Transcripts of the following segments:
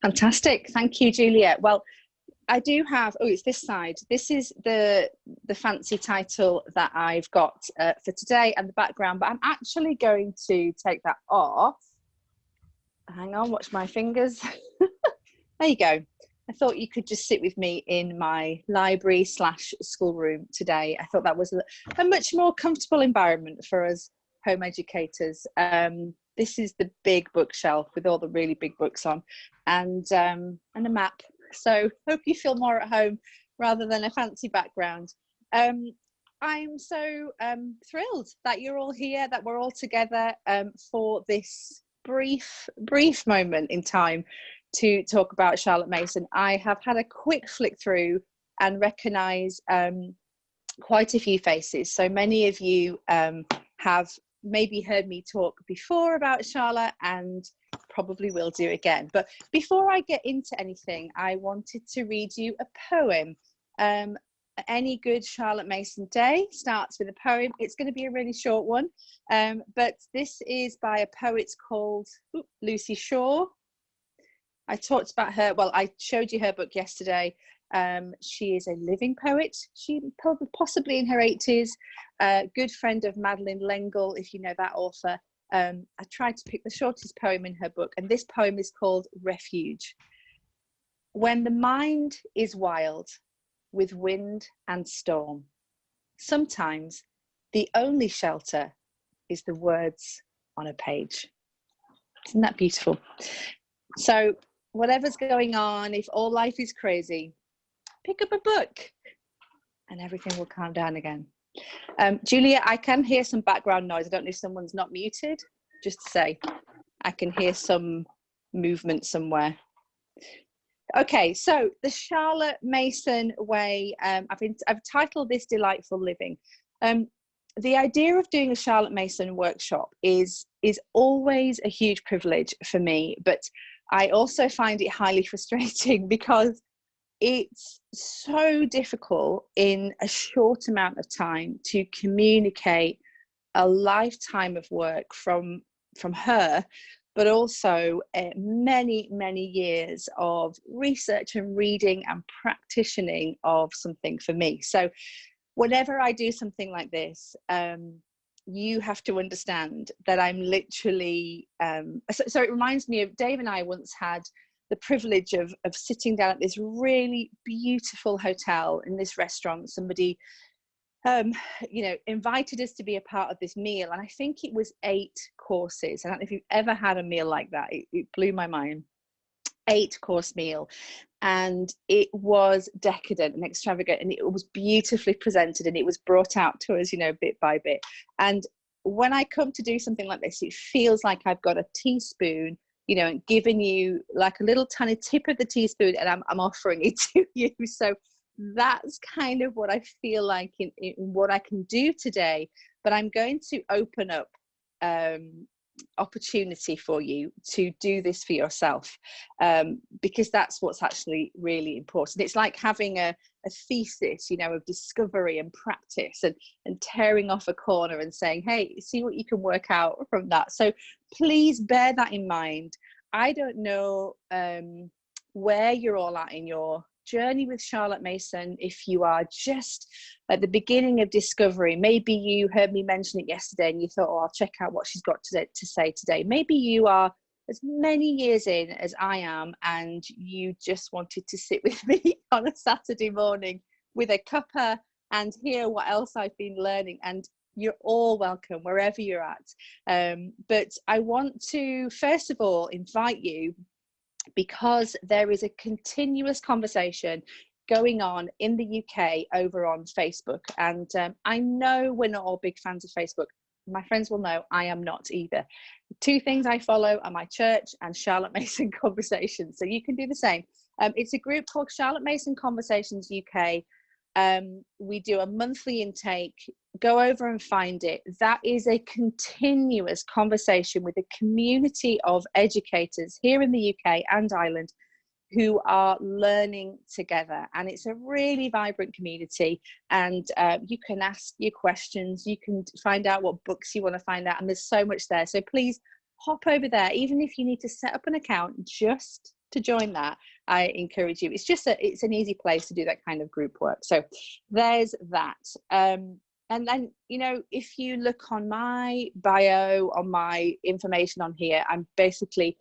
Fantastic. Thank you, Julia. Well, I do have, oh, it's this side. This is the fancy title that I've got for today and the background, but I'm actually going to take that off. Hang on, watch my fingers. There you go. I thought you could just sit with me in my library / schoolroom today. I thought that was a much more comfortable environment for us home educators. This is the big bookshelf with all the really big books on, and a map. So hope you feel more at home rather than a fancy background. I'm so thrilled that you're all here, that we're all together for this brief moment in time to talk about Charlotte Mason. I have had a quick flick through and recognise quite a few faces. So many of you have maybe heard me talk before about Charlotte and probably will do again. But before I get into anything, I wanted to read you a poem. Any good Charlotte Mason day starts with a poem. It's going to be a really short one, but this is by a poet called Lucy Shaw. I talked about her, well, I showed you her book yesterday. She is a living poet. She possibly in her 80s, good friend of Madeleine L'Engle, if you know that author. I tried to pick the shortest poem in her book, and this poem is called Refuge. When the mind is wild with wind and storm, sometimes the only shelter is the words on a page. Isn't that beautiful? So whatever's going on, if all life is crazy, pick up a book and everything will calm down again. Julia, I can hear some background noise. I don't know if someone's not muted. Just to say, I can hear some movement somewhere. Okay, so the Charlotte Mason way, I've titled this Delightful Living. The idea of doing a Charlotte Mason workshop is always a huge privilege for me, but I also find it highly frustrating because it's so difficult in a short amount of time to communicate a lifetime of work from her, but also many years of research and reading and practicing of something for me. So whenever I do something like this, you have to understand that I'm literally, so it reminds me of Dave and I once had the privilege of sitting down at this really beautiful hotel in this restaurant. Somebody invited us to be a part of this meal, and I think it was 8 courses. I don't know if you've ever had a meal like that. It blew my mind. 8-course meal, and it was decadent and extravagant, and it was beautifully presented, and it was brought out to us, bit by bit. And when I come to do something like this, it feels like I've got a teaspoon, and giving you like a little tiny tip of the teaspoon, and I'm offering it to you. So that's kind of what I feel like in what I can do today. But I'm going to open up opportunity for you to do this for yourself, because that's what's actually really important. It's like having a thesis, of discovery and practice, and tearing off a corner and saying, hey, see what you can work out from that. So please bear that in mind. I don't know where you're all at in your journey with Charlotte Mason. If you are just at the beginning of discovery, maybe you heard me mention it yesterday and you thought, oh, I'll check out what she's got to say today. Maybe you are as many years in as I am, and you just wanted to sit with me on a Saturday morning with a cuppa and hear what else I've been learning. And you're all welcome wherever you're at. But I want to first of all invite you, because there is a continuous conversation going on in the UK over on Facebook. And I know we're not all big fans of Facebook. My friends will know I am not either. 2 things I follow are my church and Charlotte Mason Conversations. So you can do the same. It's a group called Charlotte Mason Conversations UK. We do a monthly intake. Go over and find it. That is a continuous conversation with a community of educators here in the UK and Ireland who are learning together, and it's a really vibrant community. And you can ask your questions, you can find out what books you want to find out, and there's so much there. So please hop over there, even if you need to set up an account just to join that, I encourage you. It's just it's an easy place to do that kind of group work. So there's that. And then, you know, if you look on my bio, on my information on here, I'm basically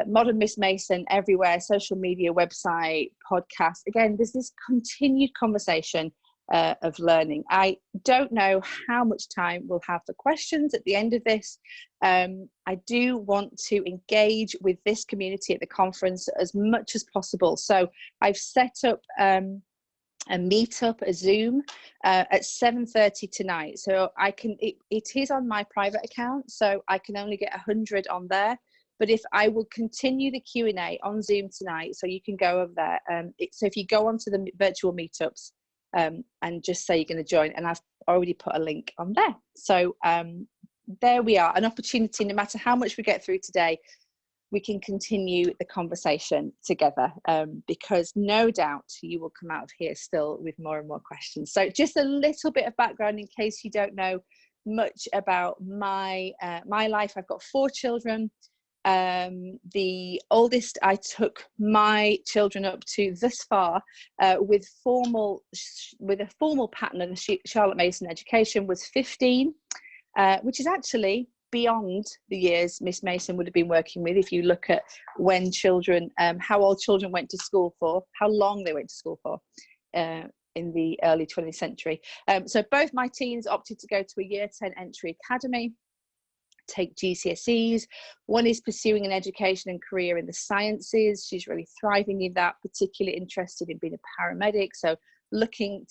Modern Miss Mason everywhere, social media, website, podcast. Again, there's this continued conversation of learning. I don't know how much time we'll have for questions at the end of this. I do want to engage with this community at the conference as much as possible. So I've set up a meetup, a Zoom at 7:30 tonight. So I can, it is on my private account, so I can only get 100 on there. But if I will continue the Q&A on Zoom tonight, so you can go over there. So if you go onto the virtual meetups and just say you're going to join, and I've already put a link on there. So there we are, an opportunity, no matter how much we get through today, we can continue the conversation together, because no doubt you will come out of here still with more and more questions. So just a little bit of background in case you don't know much about my life. I've got 4 children. The oldest I took my children up to thus far with a formal pattern of the Charlotte Mason education was 15, which is actually beyond the years Miss Mason would have been working with. If you look at when children, how old children went to school for, how long they went to school for in the early 20th century. So both my teens opted to go to a year 10 entry academy, take GCSEs. One is pursuing an education and career in the sciences. She's really thriving in that, particularly interested in being a paramedic, so looking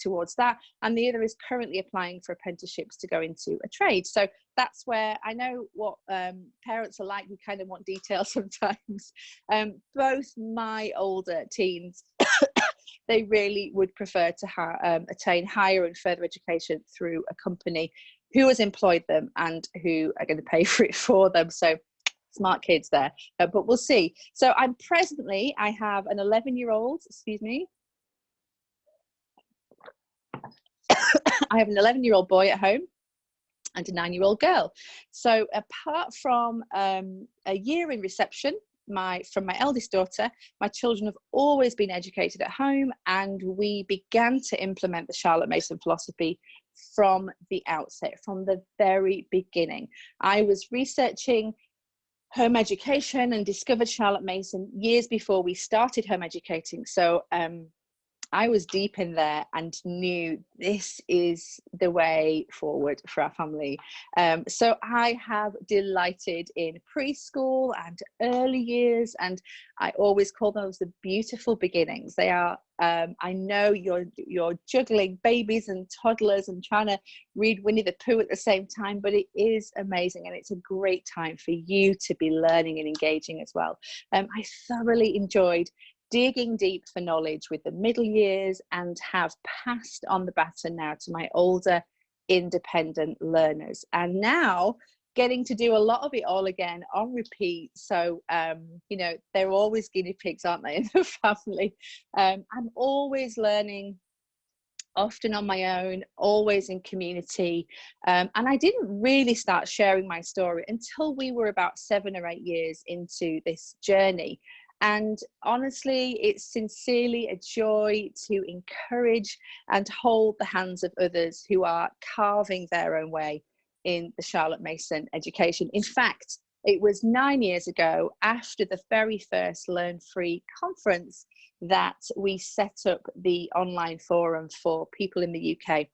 towards that. And the other is currently applying for apprenticeships to go into a trade. So that's where I know what parents are like. We kind of want details sometimes. Both my older teens, they really would prefer to attain higher and further education through a company who has employed them and who are going to pay for it for them. So smart kids there, but we'll see. So I have an 11-year-old, excuse me. I have an 11-year-old boy at home and a 9-year-old girl. So apart from a year in reception, from my eldest daughter, my children have always been educated at home, and we began to implement the Charlotte Mason philosophy from the outset, from the very beginning. I was researching home education and discovered Charlotte Mason years before we started home educating. So I was deep in there and knew this is the way forward for our family. So I have delighted in preschool and early years, and I always call those the beautiful beginnings. They are, I know you're juggling babies and toddlers and trying to read Winnie the Pooh at the same time, but it is amazing, and it's a great time for you to be learning and engaging as well. I thoroughly enjoyed digging deep for knowledge with the middle years, and have passed on the baton now to my older independent learners, and now getting to do a lot of it all again on repeat. So you know, they're always guinea pigs, aren't they, in the family. I'm always learning, often on my own, always in community, and I didn't really start sharing my story until we were about 7 or 8 years into this journey. And honestly, it's sincerely a joy to encourage and hold the hands of others who are carving their own way in the Charlotte Mason education. In fact, it was 9 years ago, after the very first Learn Free conference, that we set up the online forum for people in the UK.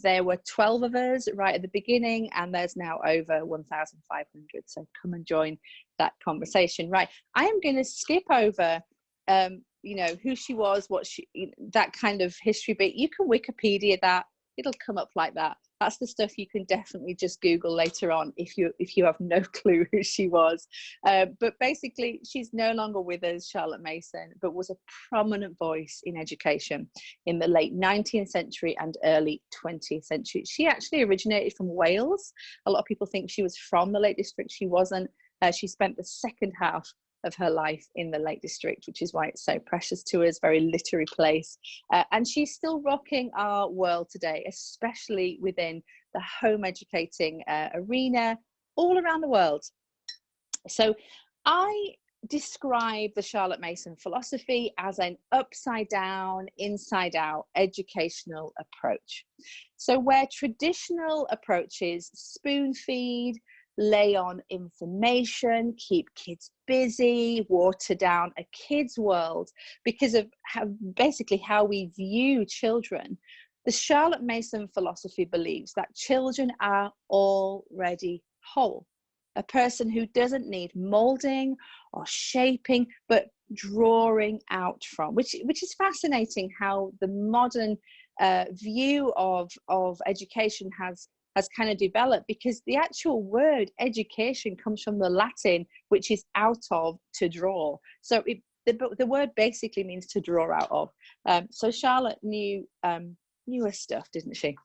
There were 12 of us right at the beginning, and there's now over 1,500. So come and join that conversation. Right, I am going to skip over, you know, who she was, that kind of history bit. You can Wikipedia that; it'll come up like that. That's the stuff you can definitely just Google later on if you have no clue who she was. But basically, she's no longer with us, Charlotte Mason, but was a prominent voice in education in the late 19th century and early 20th century. She actually originated from Wales. A lot of people think she was from the Lake District. She wasn't. She spent the second half of her life in the Lake District, which is why it's so precious to us, very literary place. And she's still rocking our world today, especially within the home educating arena all around the world. So I describe the Charlotte Mason philosophy as an upside down, inside out educational approach. So where traditional approaches spoon feed, lay on information, keep kids busy, water down a kid's world because of basically how we view children, the Charlotte Mason philosophy believes that children are already whole. A person who doesn't need molding or shaping, but drawing out from, which is fascinating how the modern view of education has kind of developed, because the actual word education comes from the Latin, which is out of, to draw. So the word basically means to draw out of. So Charlotte knew her stuff, didn't she?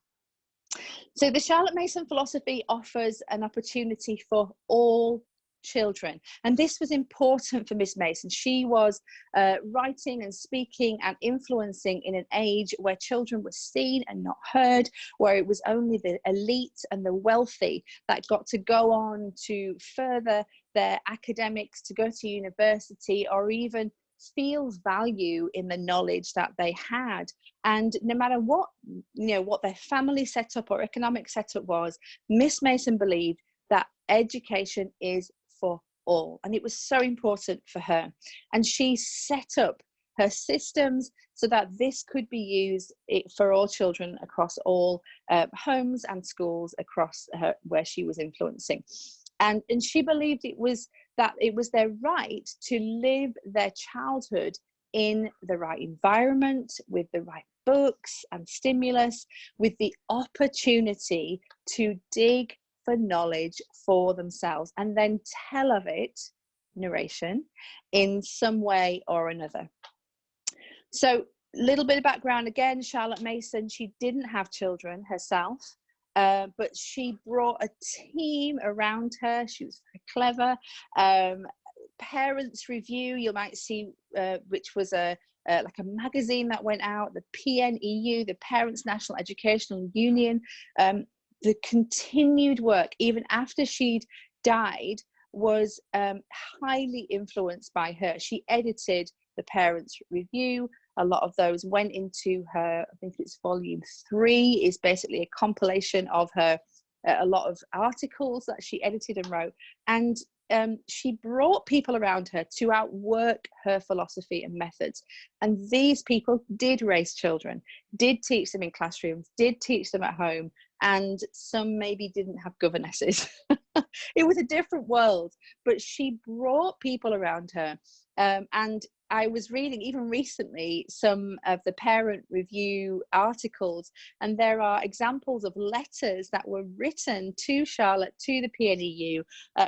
So the Charlotte Mason philosophy offers an opportunity for all children, and this was important for Miss Mason. She was writing and speaking and influencing in an age where children were seen and not heard, where it was only the elite and the wealthy that got to go on to further their academics, to go to university, or even feel value in the knowledge that they had. And no matter what, what their family setup or economic setup was, Miss Mason believed that education is for all, and it was so important for her. And she set up her systems so that this could be used for all children across all homes and schools across where she was influencing. And she believed it was their right to live their childhood in the right environment, with the right books and stimulus, with the opportunity to dig for knowledge for themselves and then tell of it, narration, in some way or another. So, little bit of background again, Charlotte Mason, she didn't have children herself. But she brought a team around her. She was very clever. Parents Review, you might see, which was like a magazine that went out, the PNEU, the Parents National Educational Union. The continued work, even after she'd died, was highly influenced by her. She edited the Parents Review. A lot of those went into her, I think it's volume 3, is basically a compilation of her, a lot of articles that she edited and wrote. And she brought people around her to outwork her philosophy and methods. And these people did raise children, did teach them in classrooms, did teach them at home, and some maybe didn't have governesses. It was a different world, but she brought people around her. And I was reading even recently some of the Parent Review articles, and there are examples of letters that were written to Charlotte, to the PNEU,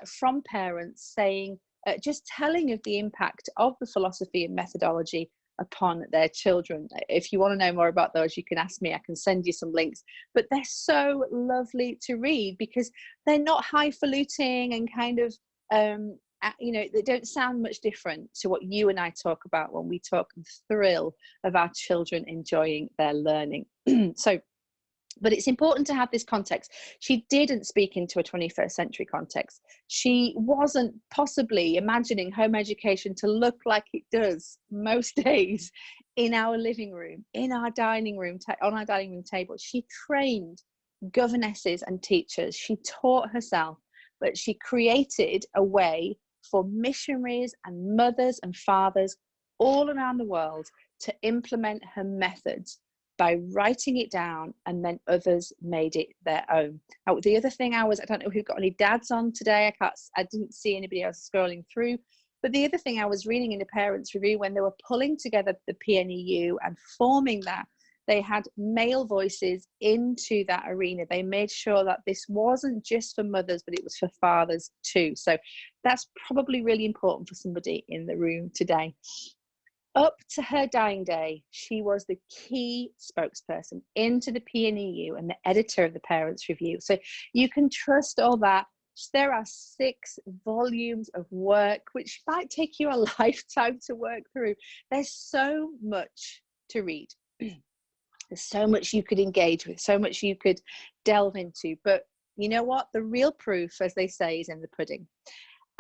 from parents saying, just telling of the impact of the philosophy and methodology upon their children. If you want to know more about those, you can ask me, I can send you some links. But they're so lovely to read because they're not highfalutin and kind of, they don't sound much different to what you and I talk about when we talk the thrill of our children enjoying their learning. But it's important to have this context. She didn't speak into a 21st century context. She wasn't possibly imagining home education to look like it does most days in our living room, in our dining room, on our dining room table. She trained governesses and teachers. She taught herself, but she created a way for missionaries and mothers and fathers all around the world to implement her methods by writing it down, and then others made it their own. Now, the other thing I don't know if we've got any dads on today. I didn't see anybody else scrolling through. But the other thing I was reading in the Parents Review, when they were pulling together the PNEU and forming that, they had male voices into that arena. They made sure that this wasn't just for mothers, but it was for fathers too. So that's probably really important for somebody in the room today. Up to her dying day, she was the key spokesperson into the PNEU and the editor of the Parents Review. So you can trust all that. There are 6 volumes of work, which might take you a lifetime to work through. There's so much to read. There's so much you could engage with, so much you could delve into. But you know what? The real proof, as they say, is in the pudding.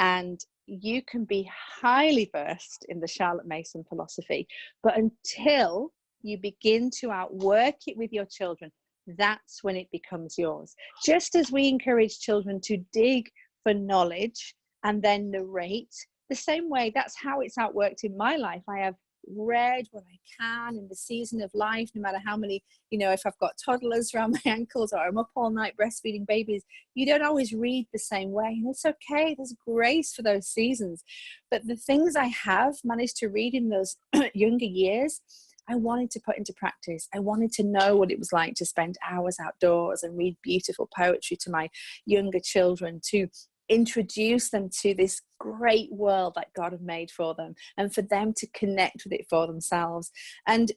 And you can be highly versed in the Charlotte Mason philosophy, but until you begin to outwork it with your children, that's when it becomes yours. Just as we encourage children to dig for knowledge and then narrate, the same way, that's how it's outworked in my life. I have read what I can in the season of life, no matter how many, if I've got toddlers around my ankles or I'm up all night breastfeeding babies, you don't always read the same way, and it's okay. There's grace for those seasons. But the things I have managed to read in those younger years, I wanted to put into practice. I wanted to know what it was like to spend hours outdoors and read beautiful poetry to my younger children, to introduce them to this great world that God had made for them, and for them to connect with it for themselves. And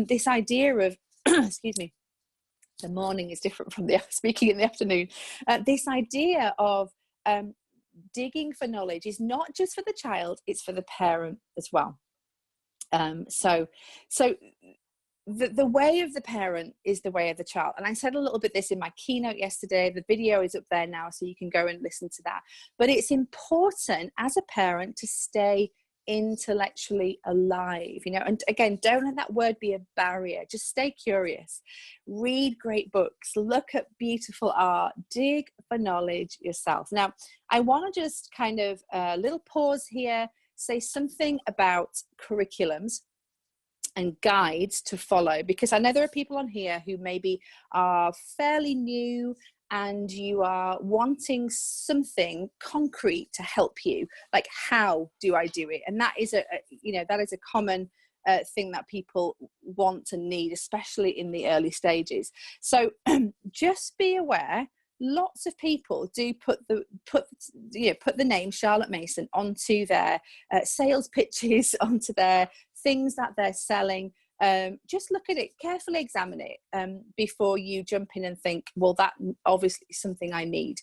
this idea of, excuse me, the morning is different from the speaking in the afternoon. This idea of digging for knowledge is not just for the child, it's for the parent as well. So the way of the parent is the way of the child. And I said a little bit this in my keynote yesterday. The video is up there now, so you can go and listen to that. But it's important as a parent to stay intellectually alive, and again, don't let that word be a barrier. Just stay curious, read great books, look at beautiful art, dig for knowledge yourself. Now, I want to just kind of a little pause here, say something about curriculums and guides to follow, because I know there are people on here who maybe are fairly new and you are wanting something concrete to help you, like, how do I do it? And that is that is a common thing that people want and need, especially in the early stages. So just be aware, lots of people do put the name Charlotte Mason onto their sales pitches, onto their things that they're selling. Just look at it, carefully examine it before you jump in and think, well, that obviously is something I need.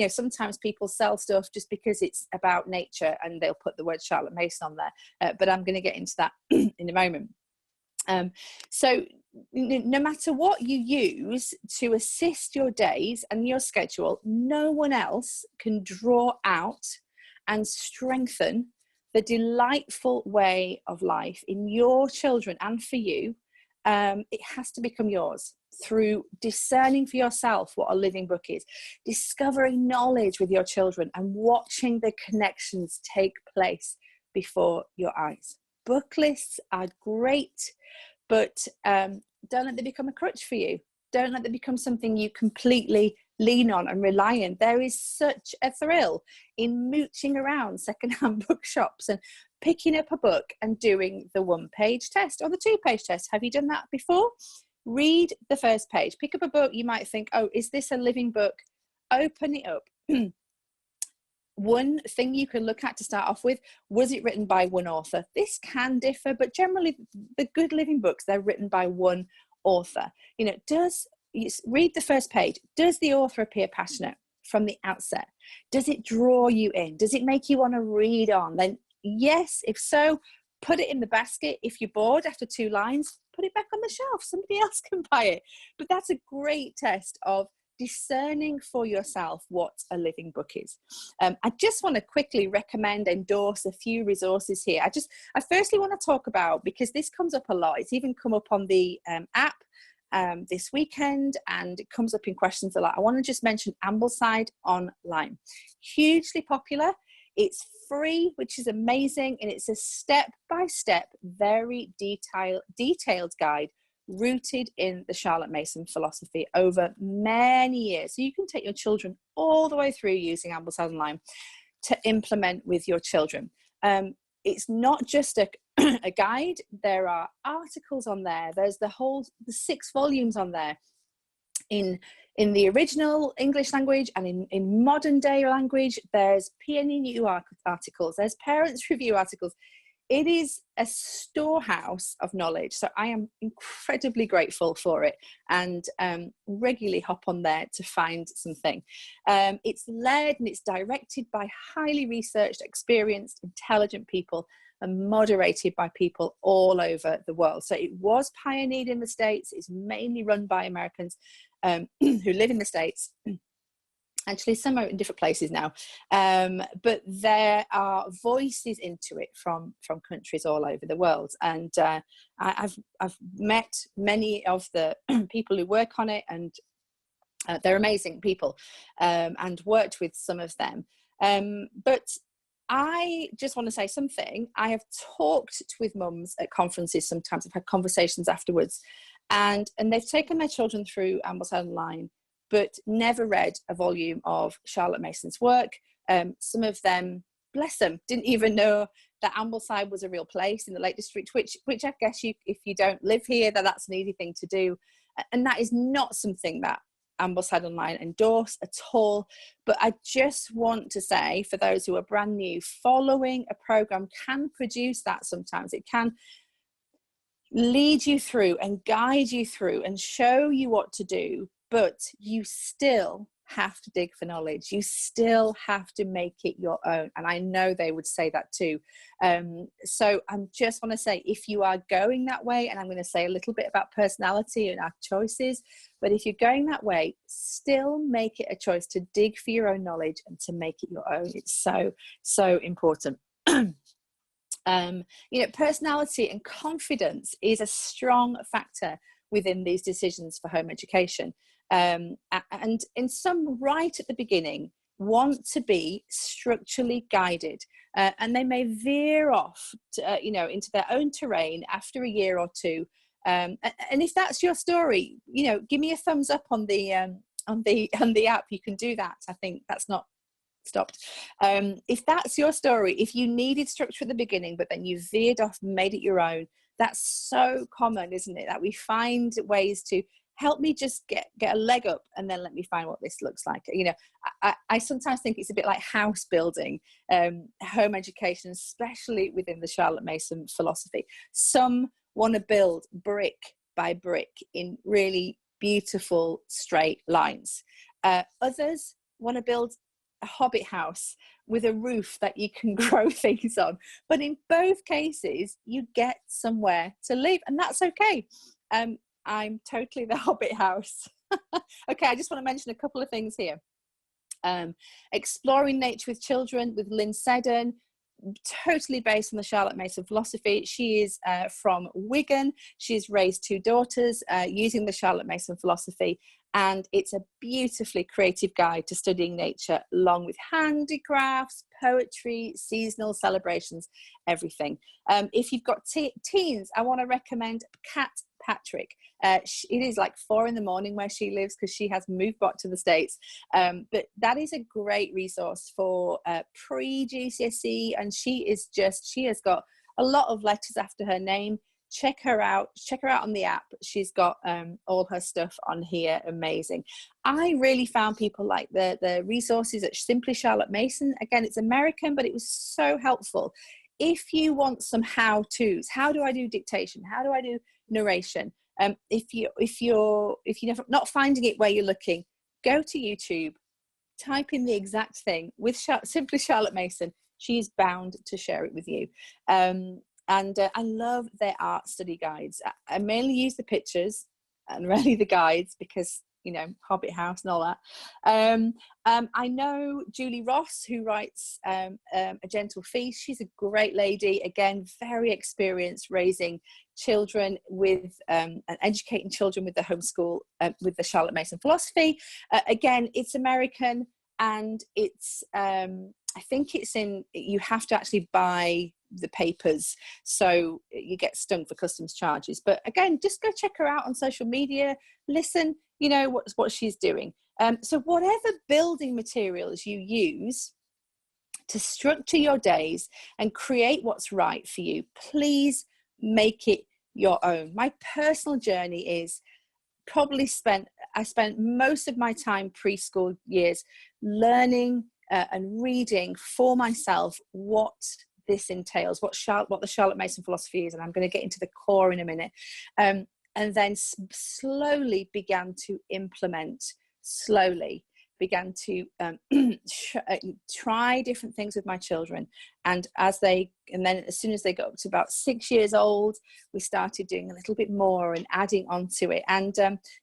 Sometimes people sell stuff just because it's about nature and they'll put the word Charlotte Mason on there, but I'm going to get into that in a moment. So no matter what you use to assist your days and your schedule, no one else can draw out and strengthen the delightful way of life in your children and for you. It has to become yours through discerning for yourself what a living book is, discovering knowledge with your children, and watching the connections take place before your eyes. Book lists are great, but don't let them become a crutch for you. Don't let them become something you completely lean on and rely on. There is such a thrill in mooching around secondhand bookshops and picking up a book and doing the 1-page test or the 2-page test. Have you done that before? Read the first page. Pick up a book. You might think, oh, is this a living book? Open it up. One thing you can look at to start off with, was it written by one author? This can differ, but generally the good living books, they're written by one author. Read the first page. Does the author appear passionate from the outset? Does it draw you in? Does it make you want to read on? Then yes. If so, put it in the basket. If you're bored after 2 lines, put it back on the shelf. Somebody else can buy it. But that's a great test of discerning for yourself what a living book is. I just want to quickly endorse a few resources here. I firstly want to talk about, because this comes up a lot, it's even come up on the app this weekend, and it comes up in questions a lot. I want to just mention Ambleside Online. Hugely popular. It's free, which is amazing, and it's a step-by-step, very detailed guide rooted in the Charlotte Mason philosophy over many years. So you can take your children all the way through using Ambleside Online to implement with your children. It's not just a guide. There are articles on there. There's the 6 volumes on there in the original English language and in modern day language. There's PNU articles. There's parents review articles. It is a storehouse of knowledge. So I am incredibly grateful for it, and regularly hop on there to find something. It's led and it's directed by highly researched, experienced, intelligent people, and moderated by people all over the world. So it was pioneered in the States. It's mainly run by Americans who live in the States. Actually, some are in different places now, but there are voices into it from countries all over the world, and I've met many of the people who work on it, and they're amazing people, and worked with some of them. But I just want to say something. I have talked with mums at conferences sometimes. I've had conversations afterwards, and they've taken their children through Ambleside Online, but never read a volume of Charlotte Mason's work. Some of them, bless them, didn't even know that Ambleside was a real place in the Lake District, which I guess if you don't live here, that's an easy thing to do. And that is not something that Ambleside Online endorse at all. But I just want to say, for those who are brand new, following a program can produce that sometimes. It can lead you through and guide you through and show you what to do, but you still have to dig for knowledge. You still have to make it your own. And I know they would say that too. So I just want to say, if you are going that way, and I'm going to say a little bit about personality and our choices, but if you're going that way, still make it a choice to dig for your own knowledge and to make it your own. It's so, so important. Personality and confidence is a strong factor within these decisions for home education. And in some, right at the beginning, want to be structurally guided, and they may veer off to, into their own terrain after a year or two. And if that's your story, give me a thumbs up on the app. You can do that. I think that's not stopped. If that's your story, if you needed structure at the beginning, but then you veered off, made it your own, that's so common, isn't it? That we find ways to help me just get a leg up, and then let me find what this looks like. I sometimes think it's a bit like house building, home education, especially within the Charlotte Mason philosophy. Some want to build brick by brick in really beautiful straight lines. Others want to build a hobbit house with a roof that you can grow things on. But in both cases, you get somewhere to live, and that's okay. I'm totally the hobbit house. Okay, I just want to mention a couple of things here. Exploring Nature with Children with Lynn Seddon, totally based on the Charlotte Mason philosophy. She is from Wigan. She's raised 2 daughters using the Charlotte Mason philosophy, and it's a beautifully creative guide to studying nature, along with handicrafts, poetry, seasonal celebrations, everything. If you've got teens, I want to recommend Cat Patrick. It is like 4 a.m. where she lives, because she has moved back to the States. But that is a great resource for pre-GCSE, and she has got a lot of letters after her name. Check her out on the app. She's got all her stuff on here. Amazing. I really found people like the resources at Simply Charlotte Mason. Again, it's American, but it was so helpful. If you want some how-tos, how do I do dictation? How do I do narration? If you're not finding it where you're looking, go to YouTube, type in the exact thing with Simply Charlotte Mason. She's bound to share it with you. And I love their art study guides. I mainly use the pictures and really the guides, because Hobbit House and all that. I know Julie Ross, who writes A Gentle Feast. She's a great lady, again, very experienced raising children with and educating children with the homeschool, with the Charlotte Mason philosophy. Again, it's American, and it's I think you have to actually buy the papers, so you get stung for customs charges. But again, just go check her out on social media, listen, what she's doing. So whatever building materials you use to structure your days and create what's right for you, please make it your own. My personal journey is I spent most of my time preschool years learning and reading for myself what this entails, what the Charlotte Mason philosophy is, and I'm going to get into the core in a minute, and then slowly began to implement slowly. began to try different things with my children. And then as soon as they got up to about 6 years old, we started doing a little bit more and adding onto it. And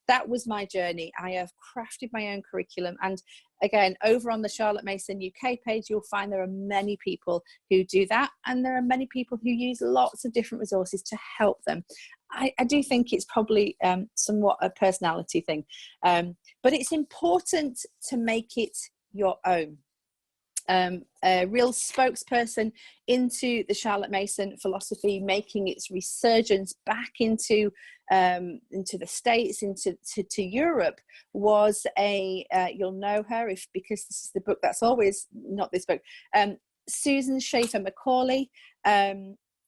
that was my journey. I have crafted my own curriculum. And again, over on the Charlotte Mason UK page, you'll find there are many people who do that. And there are many people who use lots of different resources to help them. I do think it's probably somewhat a personality thing, but it's important to make it your own. A real spokesperson into the Charlotte Mason philosophy, making its resurgence back into the States, to Europe, was you'll know her because this is the book that's always not this book. Susan Schaefer Macaulay,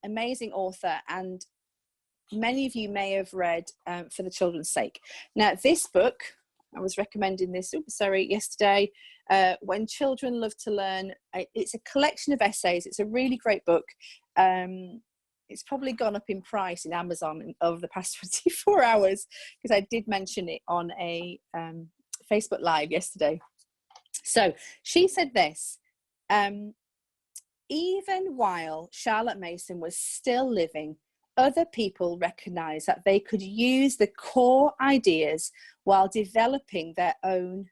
amazing author, and many of you may have read For the Children's Sake. Now, this book, I was recommending this, yesterday, When Children Love to Learn. It's a collection of essays. It's a really great book. It's probably gone up in price in Amazon over the past 24 hours, because I did mention it on a Facebook Live yesterday. So she said this, even while Charlotte Mason was still living, other people recognized that they could use the core ideas while developing their own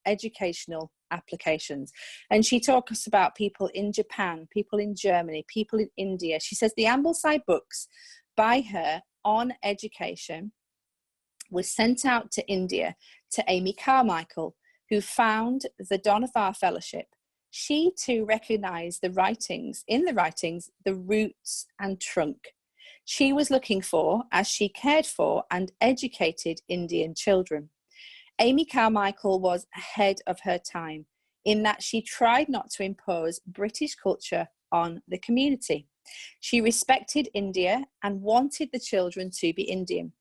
educational applications. And she talks about people in Japan, people in Germany, people in India. She says the Ambleside books by her on education was sent out to India to Amy Carmichael, who found the Donovar Fellowship. She too recognized the writings, the roots and trunk she was looking for as she cared for and educated Indian children. Amy Carmichael was ahead of her time in that she tried not to impose British culture on the community. She respected India and wanted the children to be Indian.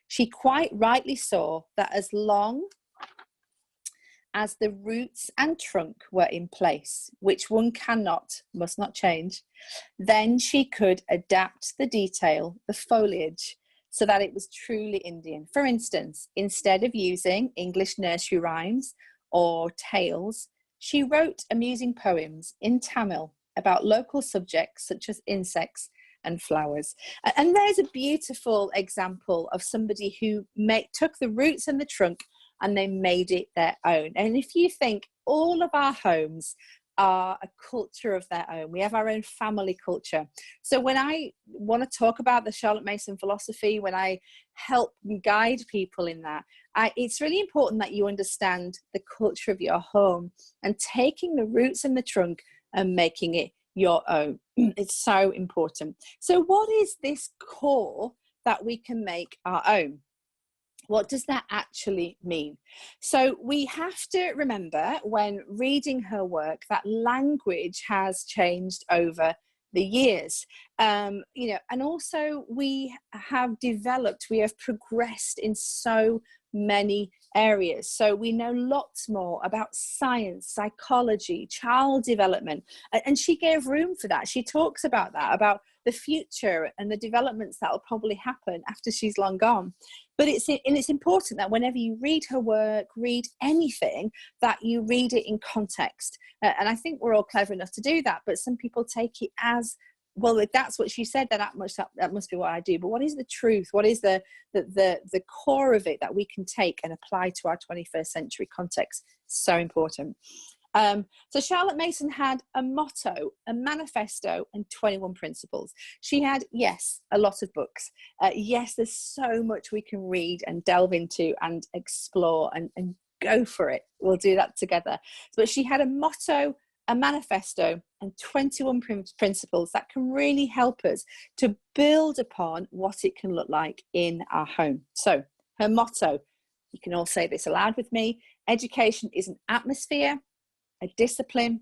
She quite rightly saw that as long as the roots and trunk were in place, which one must not change, then she could adapt the detail, the foliage, so that it was truly Indian. For instance, instead of using English nursery rhymes or tales, she wrote amusing poems in Tamil about local subjects such as insects and flowers. And there's a beautiful example of somebody who took the roots and the trunk and they made it their own. And if you think, all of our homes are a culture of their own. We have our own family culture. So when I want to talk about the Charlotte Mason philosophy, when I help guide people in that, it's really important that you understand the culture of your home and taking the roots and the trunk and making it your own. It's so important. So what is this core that we can make our own? What does that actually mean? So we have to remember when reading her work that language has changed over the years, and also we have progressed in so many areas. So we know lots more about science, psychology, child development, and she gave room for that. She talks about that, about the future and the developments that will probably happen after she's long gone. But it's important that whenever you read her work, read anything, that you read it in context. And I think we're all clever enough to do that, but some people take it as, well, if that's what she said, then that must be what I do. But what is the truth? What is the core of it that we can take and apply to our 21st century context? So important. So Charlotte Mason had a motto, a manifesto, and 21 principles. She had, yes, a lot of books. Yes, there's so much we can read and delve into and explore and go for it. We'll do that together. But she had a motto, a manifesto, and 21 principles that can really help us to build upon what it can look like in our home. So her motto, you can all say this aloud with me: education is an atmosphere, a discipline,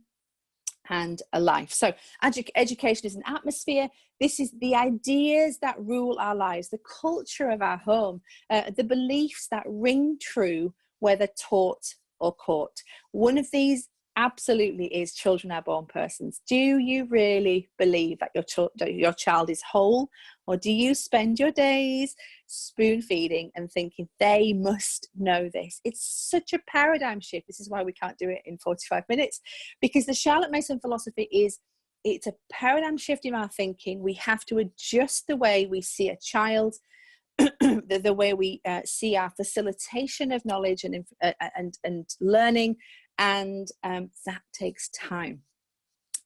and a life. So education is an atmosphere. This is the ideas that rule our lives, the culture of our home, the beliefs that ring true, whether taught or caught. One of these absolutely is children are born persons. Do you really believe that your child is whole, or do you spend your days spoon feeding and thinking they must know this? It's such a paradigm shift. This is why we can't do it in 45 minutes, because the Charlotte Mason philosophy is, it's a paradigm shift in our thinking. We have to adjust the way we see a child, the way we see our facilitation of knowledge and learning, and that takes time.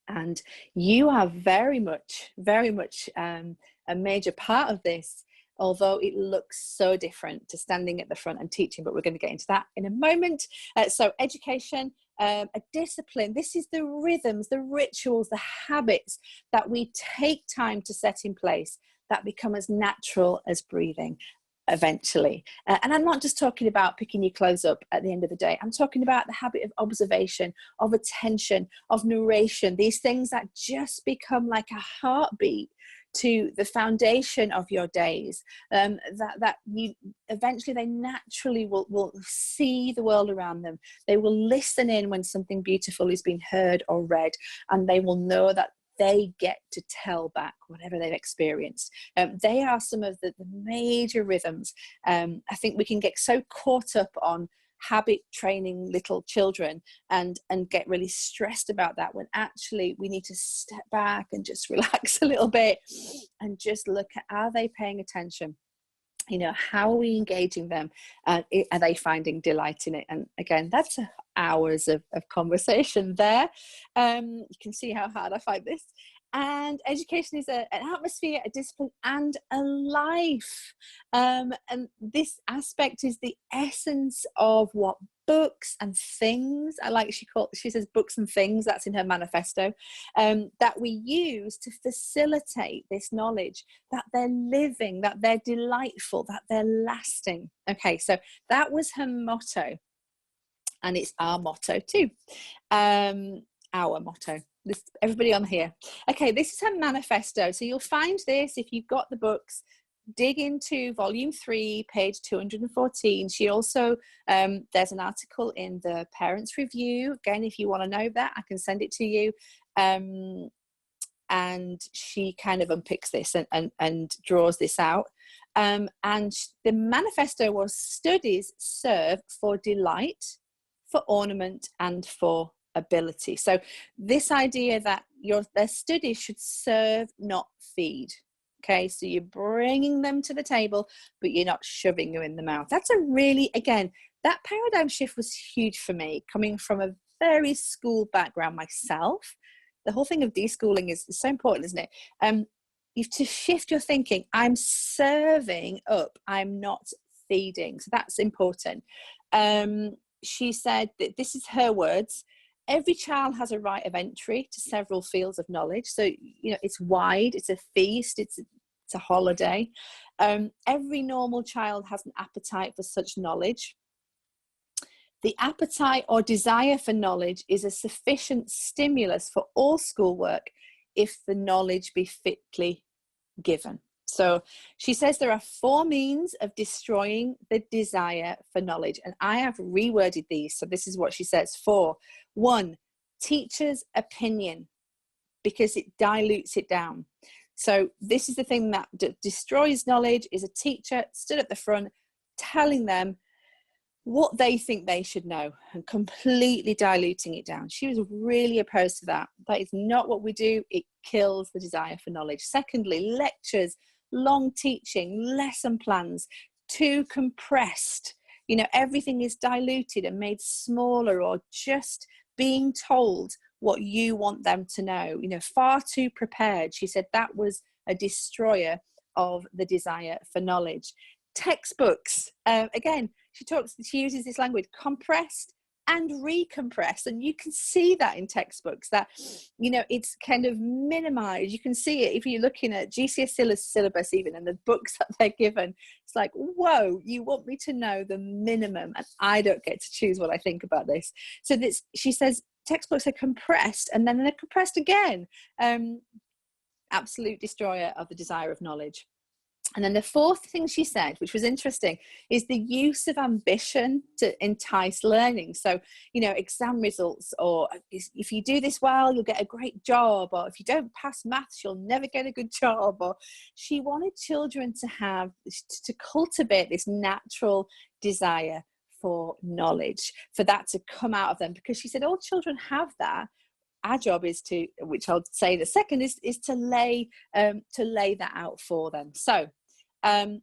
And you are very much a major part of this, although it looks so different to standing at the front and teaching, but we're going to get into that in a moment. So education, a discipline, this is the rhythms, the rituals, the habits that we take time to set in place that become as natural as breathing eventually. And I'm not just talking about picking your clothes up at the end of the day. I'm talking about the habit of observation, of attention, of narration, these things that just become like a heartbeat to the foundation of your days, that you eventually, they naturally will see the world around them. They will listen in when something beautiful is being heard or read, and they will know that they get to tell back whatever they've experienced. They are some of the major rhythms. I think we can get so caught up on habit training little children and get really stressed about that, when actually we need to step back and just relax a little bit and just look at, are they paying attention? You know, how are we engaging them? Are they finding delight in it? And again, that's hours of conversation there. You can see how hard I find this. And education is an atmosphere, a discipline, and a life. And this aspect is the essence of what books and things, she says books and things, that's in her manifesto, that we use to facilitate this knowledge, that they're living, that they're delightful, that they're lasting. Okay, so that was her motto. And it's our motto too. Our motto. Everybody on here. Okay, this is her manifesto. So you'll find this if you've got the books. Dig into volume 3, page 214. She also, there's an article in the Parents Review. Again, if you want to know that, I can send it to you. And she kind of unpicks this and draws this out. And the manifesto was, studies serve for delight, for ornament, and for ability. So this idea that their studies should serve, not feed. Okay, so you're bringing them to the table, but you're not shoving them in the mouth. That's a really, again, that paradigm shift was huge for me, coming from a very school background myself. The whole thing of deschooling is so important, isn't it? You have to shift your thinking. I'm serving up, I'm not feeding. So that's important. She said that, this is her words, every child has a right of entry to several fields of knowledge. So, you know, it's wide, it's a feast, it's a holiday. Every normal child has an appetite for such knowledge. The appetite or desire for knowledge is a sufficient stimulus for all schoolwork if the knowledge be fitly given. So she says there are 4 means of destroying the desire for knowledge. And I have reworded these. So this is what she says. 4. 1, teacher's opinion, because it dilutes it down. So this is the thing that destroys knowledge, is a teacher stood at the front telling them what they think they should know and completely diluting it down. She was really opposed to that. That is not what we do. It kills the desire for knowledge. Secondly, lectures, long teaching, lesson plans, too compressed. You know, everything is diluted and made smaller, or just being told what you want them to know. You know, far too prepared. She said that was a destroyer of the desire for knowledge. Textbooks, again, she uses this language, compressed and recompressed, and you can see that in textbooks, that, you know, it's kind of minimized. You can see it if you're looking at GCSE syllabus even, and the books that they're given. It's like, whoa, you want me to know the minimum, and I don't get to choose what I think about this. So this, she says, textbooks are compressed, and then they're compressed again. Absolute destroyer of the desire of knowledge. And then the fourth thing she said, which was interesting, is the use of ambition to entice learning. So, you know, exam results, or if you do this well, you'll get a great job, or if you don't pass maths, you'll never get a good job. Or she wanted children to cultivate this natural desire for knowledge, for that to come out of them, because she said all children have that. Our job is to, which I'll say the second, is to lay that out for them. So I'm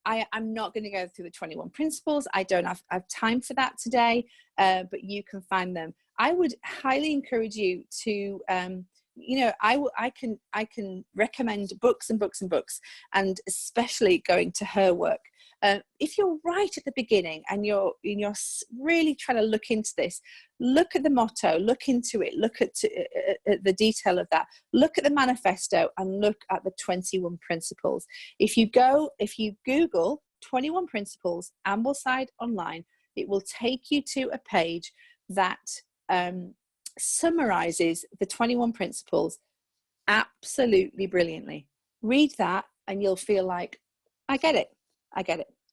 not going to go through the 21 principles. I don't have time for that today, but you can find them. I would highly encourage you to, you know, I can recommend books and books and books, and especially going to her work. If you're right at the beginning and you're really trying to look into this, look at the motto, look into it, look at the detail of that, look at the manifesto, and look at the 21 principles. If you Google 21 principles Ambleside online, it will take you to a page that summarizes the 21 principles absolutely brilliantly. Read that and you'll feel like, I get it.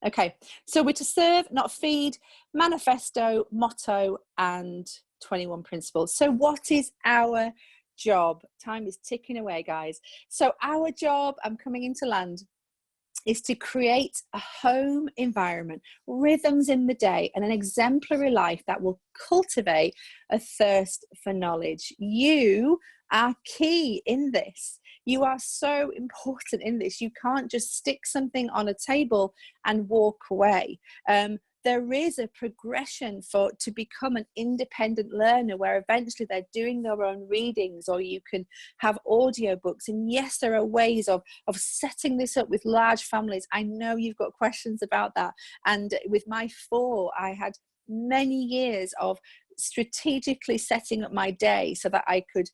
Okay, so we're to serve, not feed, manifesto, motto, and 21 principles. So what is our job? Time is ticking away, guys. So our job, I'm coming into land, is to create a home environment, rhythms in the day, and an exemplary life that will cultivate a thirst for knowledge. You are key in this. You are so important in this. You can't just stick something on a table and walk away. There is a progression to become an independent learner, where eventually they're doing their own readings, or you can have audiobooks. And yes, there are ways of setting this up with large families. I know you've got questions about that. And with my 4, I had many years of strategically setting up my day so that I could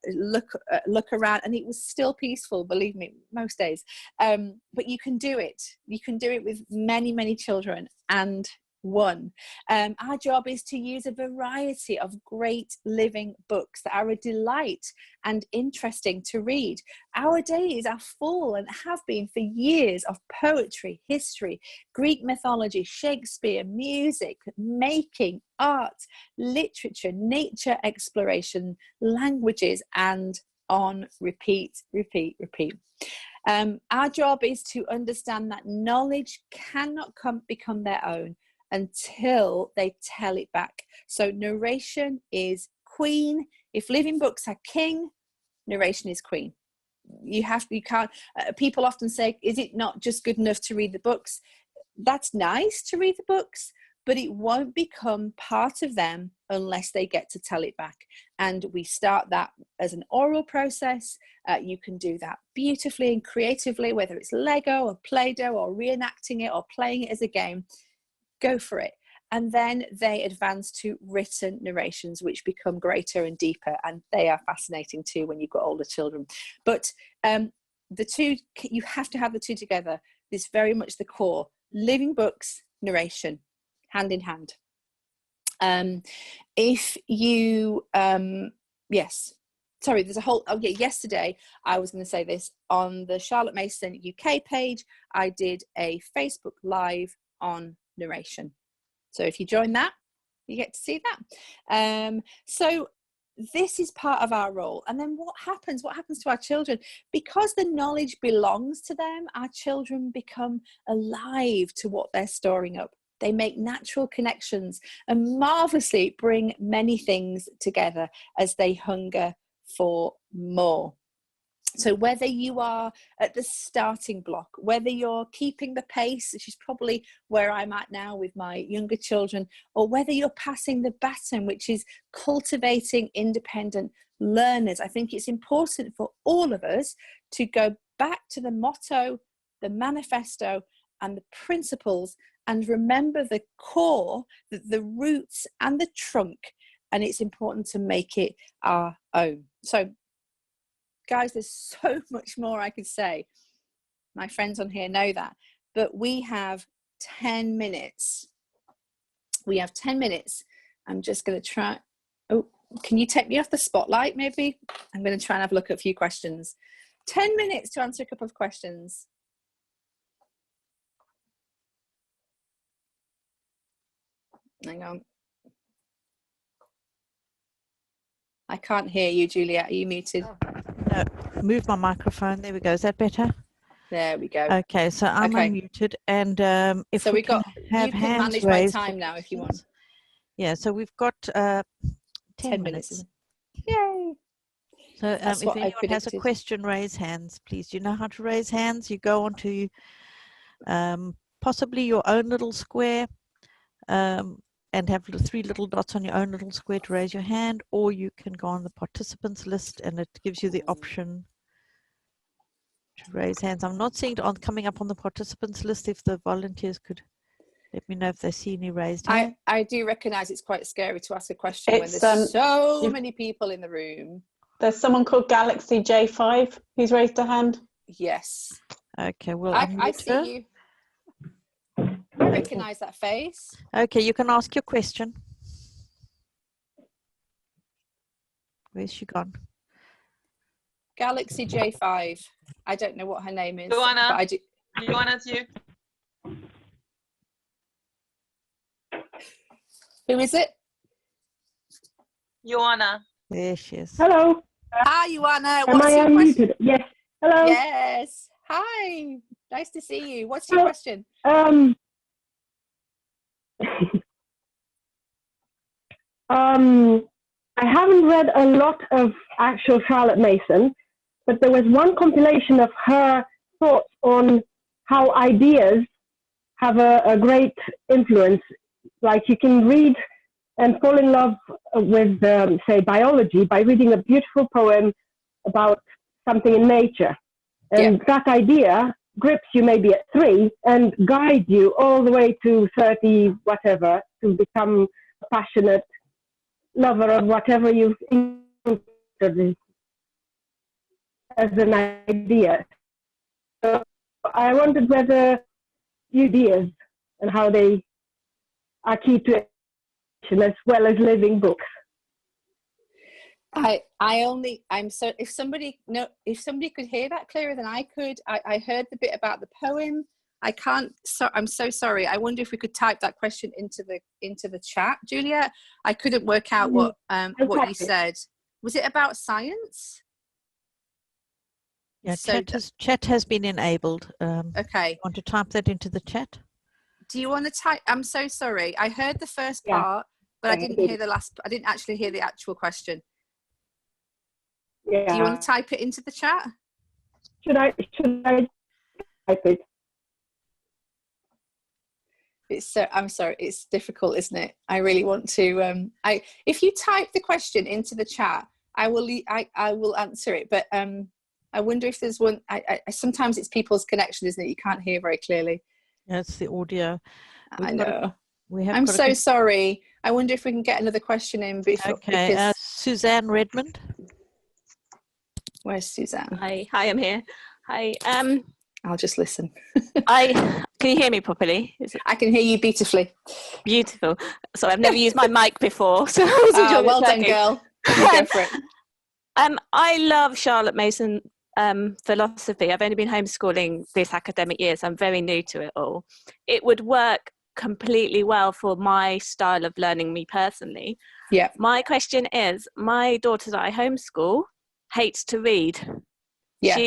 look around, and it was still peaceful, believe me, most days. But you can do it. You can do it with many children and one. Our job is to use a variety of great living books that are a delight and interesting to read. Our days are full, and have been for years, of poetry, history, Greek mythology, Shakespeare, music, making, art, literature, nature exploration, languages, and on repeat. Our job is to understand that knowledge cannot become their own until they tell it back. So narration is queen. If living books are king, narration is queen. You can't, people often say, is it not just good enough to read the books? That's nice to read the books, but it won't become part of them unless they get to tell it back. And we start that as an oral process. You can do that beautifully and creatively, whether it's Lego or Play-Doh or reenacting it or playing it as a game. Go for it. And then they advance to written narrations, which become greater and deeper, and they are fascinating too when you've got older children. But the two, you have to have the two together. This is very much the core. Living books, narration, hand in hand. If you there's a whole, yesterday I was going to say this, on the Charlotte Mason UK page, I did a Facebook Live on narration. So if you join that, you get to see that. So this is part of our role. And then what happens to our children? Because the knowledge belongs to them, our children become alive to what they're storing up. They make natural connections and marvelously bring many things together as they hunger for more. So whether you are at the starting block, whether you're keeping the pace, which is probably where I'm at now with my younger children, or whether you're passing the baton, which is cultivating independent learners, I think it's important for all of us to go back to the motto, the manifesto, and the principles, and remember the core, the roots and the trunk, and it's important to make it our own. So guys, there's so much more I could say. My friends on here know that, but we have 10 minutes. We have 10 minutes. I'm just going to try. Oh, can you take me off the spotlight maybe? I'm going to try and have a look at a few questions. 10 minutes to answer a couple of questions. Hang on. I can't hear you, Juliet. Are you muted? No, move my microphone. There we go. Is that better? There we go. Okay, so I'm unmuted, and if so we can have you can hands manage raised my time now if you want. Yeah, so we've got 10 minutes. Yay! So if anyone has a question, raise hands, please. Do you know how to raise hands? You go onto possibly your own little square and have 3 little dots on your own little square to raise your hand, or you can go on the participants list and it gives you the option to raise hands. I'm not seeing it coming up on the participants list. If the volunteers could let me know if they see any raised hands. I do recognise it's quite scary to ask a question when there's so many people in the room. There's someone called Galaxy J5 who's raised a hand. Yes. Okay, well, I see you. I recognise that face. Okay, you can ask your question. Where's she gone? Galaxy J5. I don't know what her name is. Luana, but I do. Luana's you. Who is it? Joanna. There she is. Hello. Hi, Joanna. Am I unmuted? Yes. Hello. Yes. Hi. Nice to see you. What's your question? I haven't read a lot of actual Charlotte Mason, but there was one compilation of her thoughts on how ideas have a great influence. Like you can read and fall in love with, say, biology by reading a beautiful poem about something in nature. And that idea grips you maybe at 3 and guides you all the way to 30, whatever, to become a passionate lover of whatever you've encountered as an idea. So I wondered whether ideas and how they are key to it, as well as living books. If somebody could hear that clearer than I could. I heard the bit about the poem. I'm so sorry. I wonder if we could type that question into the chat, Julia. I couldn't work out what you said. Was it about science? Yeah, chat has been enabled. Okay. Want to type that into the chat? Do you want to type? I'm so sorry. I heard the first part, but I didn't hear the last. I didn't actually hear the actual question. Yeah. Do you want to type it into the chat? Should I type it? I'm sorry. It's difficult, isn't it? I really want to. If you type the question into the chat, I will answer it. But I wonder if there's one. Sometimes it's people's connection, isn't it? You can't hear very clearly. Yeah, it's the audio. I know. I'm so sorry. I wonder if we can get another question in before. Okay, Suzanne Redmond. Where's Suzanne? Hi, I'm here. Hi. I'll just listen. Can you hear me properly? I can hear you beautifully. Beautiful. So I've never used my mic before, so I wasn't sure. Well done, girl. Go for it. I love Charlotte Mason philosophy. I've only been homeschooling this academic year, so I'm very new to it all. It would work completely well for my style of learning, me personally. Yeah. My question is, my daughter that I homeschool hates to read. Yeah.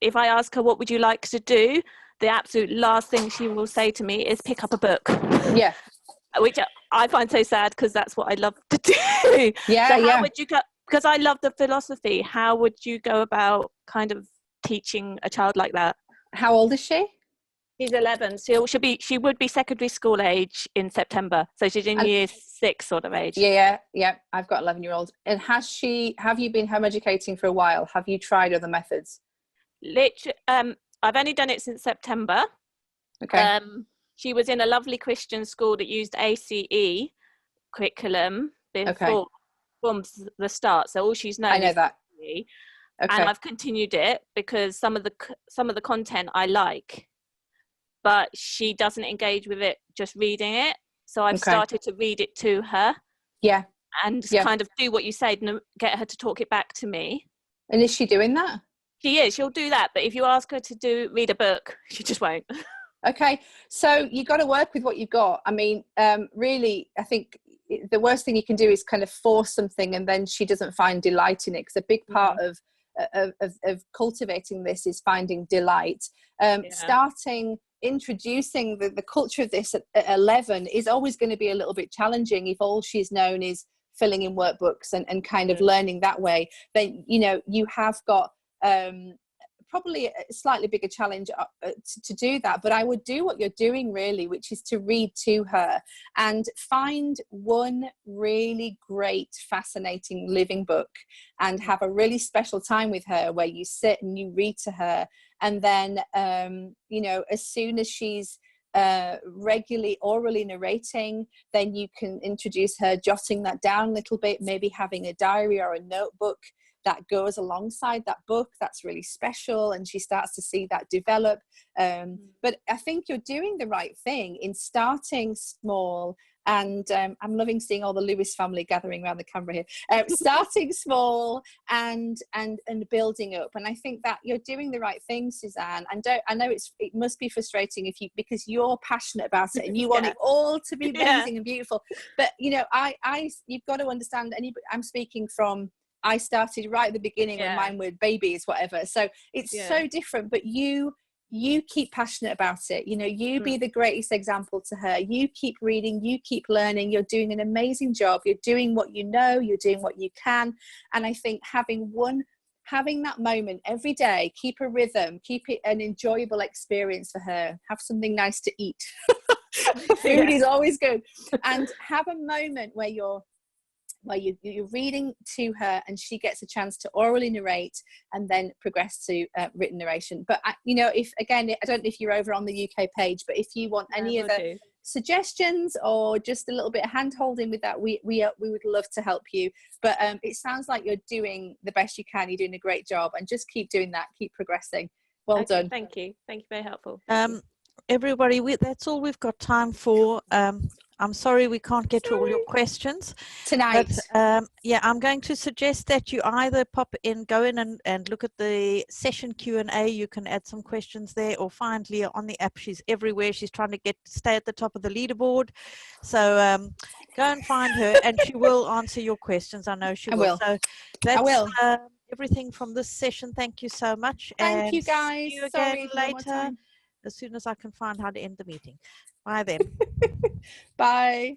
If I ask her what would you like to do, the absolute last thing she will say to me is pick up a book. Yeah. Which I find so sad because that's what I love to do. Yeah, so how would you go? Because I love the philosophy. How would you go about kind of teaching a child like that? How old is she? She's 11. She would be secondary school age in September. So she's in year 6 sort of age. Yeah. I've got 11-year-olds. And have you been home educating for a while? Have you tried other methods? Literally, I've only done it since September. Okay. She was in a lovely Christian school that used ACE curriculum from the start. So all she's known. I know that. Okay. And I've continued it because some of the content I like, but she doesn't engage with it just reading it. So I've started to read it to her. Yeah. And kind of do what you said and get her to talk it back to me. And is she doing that? She is. She'll do that. But if you ask her to read a book, she just won't. Okay, so you got to work with what you've got. I mean, really, I think the worst thing you can do is kind of force something and then she doesn't find delight in it, because a big part of cultivating this is finding delight. Introducing the culture of this at 11 is always going to be a little bit challenging if all she's known is filling in workbooks and kind of learning that way. Then, you know, you have got probably a slightly bigger challenge to do that. But I would do what you're doing really, which is to read to her and find one really great, fascinating living book and have a really special time with her where you sit and you read to her. And then, you know, as soon as she's regularly orally narrating, then you can introduce her jotting that down a little bit, maybe having a diary or a notebook that goes alongside that book. That's really special, and she starts to see that develop. But I think you're doing the right thing in starting small. And I'm loving seeing all the Lewis family gathering around the camera here. Starting small and building up. And I think that you're doing the right thing, Suzanne. And I know it must be frustrating because you're passionate about it and you want it all to be amazing and beautiful. But you know, you've got to understand. I'm speaking from. I started right at the beginning when mine were babies, whatever. So it's so different. But you keep passionate about it. You know, you be the greatest example to her. You keep reading, you keep learning. You're doing an amazing job. You're doing what you know, you're doing what you can. And I think having that moment every day, keep a rhythm, keep it an enjoyable experience for her. Have something nice to eat. Food is always good. And have a moment where you're reading to her and she gets a chance to orally narrate and then progress to written narration. But you know, I don't know if you're over on the UK page, but if you want any other suggestions or just a little bit of hand holding with that, we would love to help you. But it sounds like you're doing the best you can. You're doing a great job, and just keep doing that, keep progressing. Well done. Thank you, very helpful. Everybody, that's all we've got time for. I'm sorry we can't get to all your questions tonight. But I'm going to suggest that you either go in and look at the session Q&A. You can add some questions there, or find Leah on the app. She's everywhere. She's trying to stay at the top of the leaderboard. So go and find her and she will answer your questions. I know she will. So that's everything from this session. Thank you so much. Thank you guys. See you again later as soon as I can find how to end the meeting. Bye then. Bye.